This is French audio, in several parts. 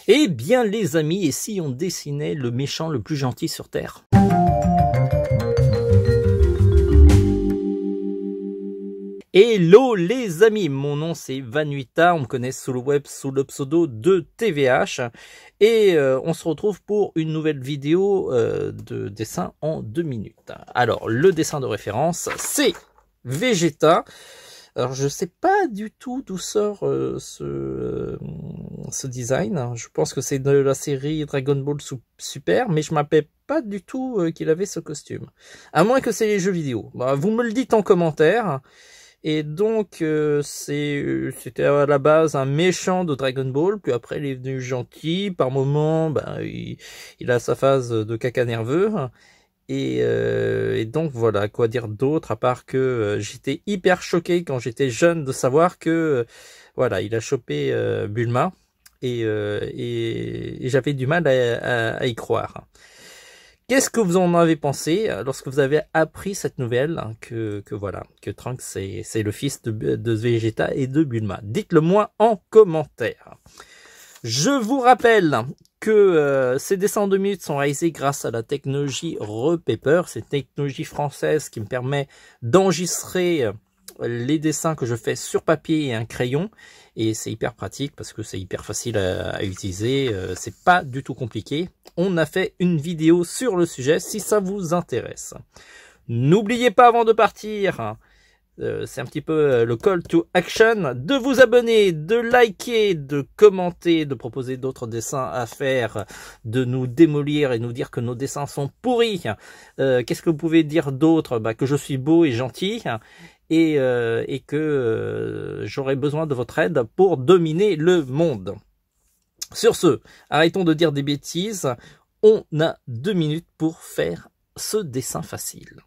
Eh bien les amis, et si on dessinait le méchant le plus gentil sur Terre? Hello les amis, mon nom c'est Vanuita, on me connaît sous le web sous le pseudo de TVH et on se retrouve pour une nouvelle vidéo de dessin en 2 minutes. Alors le dessin de référence c'est Vegeta. Alors je sais pas du tout d'où sort ce design, je pense que c'est de la série Dragon Ball Super, mais je ne m'appelle pas du tout qu'il avait ce costume. À moins que c'est les jeux vidéo. Bah, vous me le dites en commentaire. Et donc c'était à la base un méchant de Dragon Ball, puis après il est devenu gentil, par moment ben, il a sa phase de caca nerveux. Et donc voilà, quoi dire d'autre à part que j'étais hyper choqué quand j'étais jeune de savoir que voilà, il a chopé Bulma et j'avais du mal à y croire. Qu'est-ce que vous en avez pensé lorsque vous avez appris cette nouvelle que voilà, que Trunks c'est le fils de Vegeta et de Bulma? Dites-le moi en commentaire. Je vous rappelle que ces dessins en 2 minutes sont réalisés grâce à la technologie Repaper. C'est une technologie française qui me permet d'enregistrer les dessins que je fais sur papier et un crayon. Et c'est hyper pratique parce que c'est hyper facile à utiliser. C'est pas du tout compliqué. On a fait une vidéo sur le sujet si ça vous intéresse. N'oubliez pas avant de partir, c'est un petit peu le call to action, de vous abonner, de liker, de commenter, de proposer d'autres dessins à faire, de nous démolir et nous dire que nos dessins sont pourris. Qu'est-ce que vous pouvez dire d'autre? Bah, que je suis beau et gentil et que j'aurai besoin de votre aide pour dominer le monde. Sur ce, arrêtons de dire des bêtises, on a 2 minutes pour faire ce dessin facile.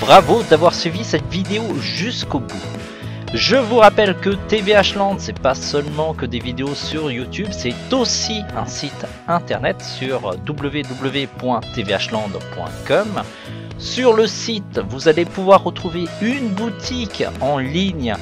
Bravo d'avoir suivi cette vidéo jusqu'au bout. Je vous rappelle que TVH Land, c'est pas seulement que des vidéos sur YouTube, c'est aussi un site internet sur www.tvhland.com. Sur le site, vous allez pouvoir retrouver une boutique en ligne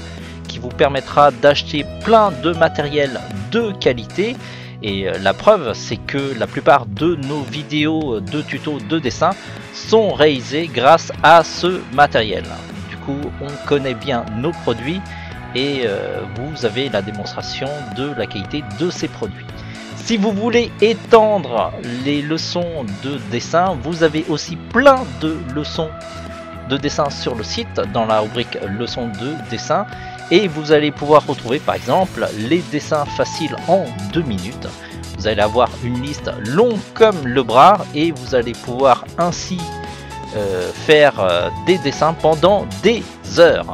qui vous permettra d'acheter plein de matériel de qualité. Et la preuve, c'est que la plupart de nos vidéos de tutos de dessin sont réalisées grâce à ce matériel. Du coup, on connaît bien nos produits et vous avez la démonstration de la qualité de ces produits. Si vous voulez étendre les leçons de dessin, vous avez aussi plein de leçons de dessin sur le site dans la rubrique leçons de dessin. et vous allez pouvoir retrouver par exemple les dessins faciles en 2 minutes. Vous allez avoir une liste longue comme le bras et vous allez pouvoir ainsi faire des dessins pendant des heures.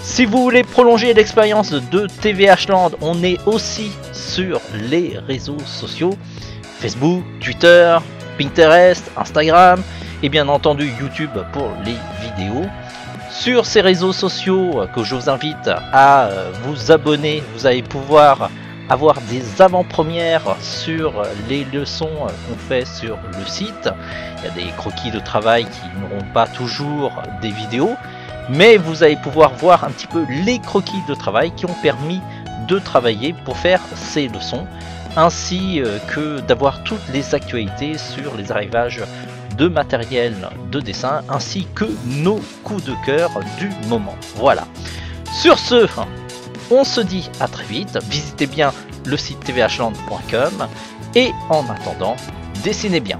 Si vous voulez prolonger l'expérience de TVH Land, on est aussi sur les réseaux sociaux, Facebook, Twitter, Pinterest, Instagram et bien entendu YouTube pour les vidéos. Sur ces réseaux sociaux que je vous invite à vous abonner, vous allez pouvoir avoir des avant-premières sur les leçons qu'on fait sur le site. Il y a des croquis de travail qui n'auront pas toujours des vidéos, mais vous allez pouvoir voir un petit peu les croquis de travail qui ont permis de travailler pour faire ces leçons, ainsi que d'avoir toutes les actualités sur les arrivages de matériel de dessin, ainsi que nos coups de cœur du moment. Voilà. Sur ce, on se dit à très vite. Visitez bien le site tvhland.com et en attendant, dessinez bien.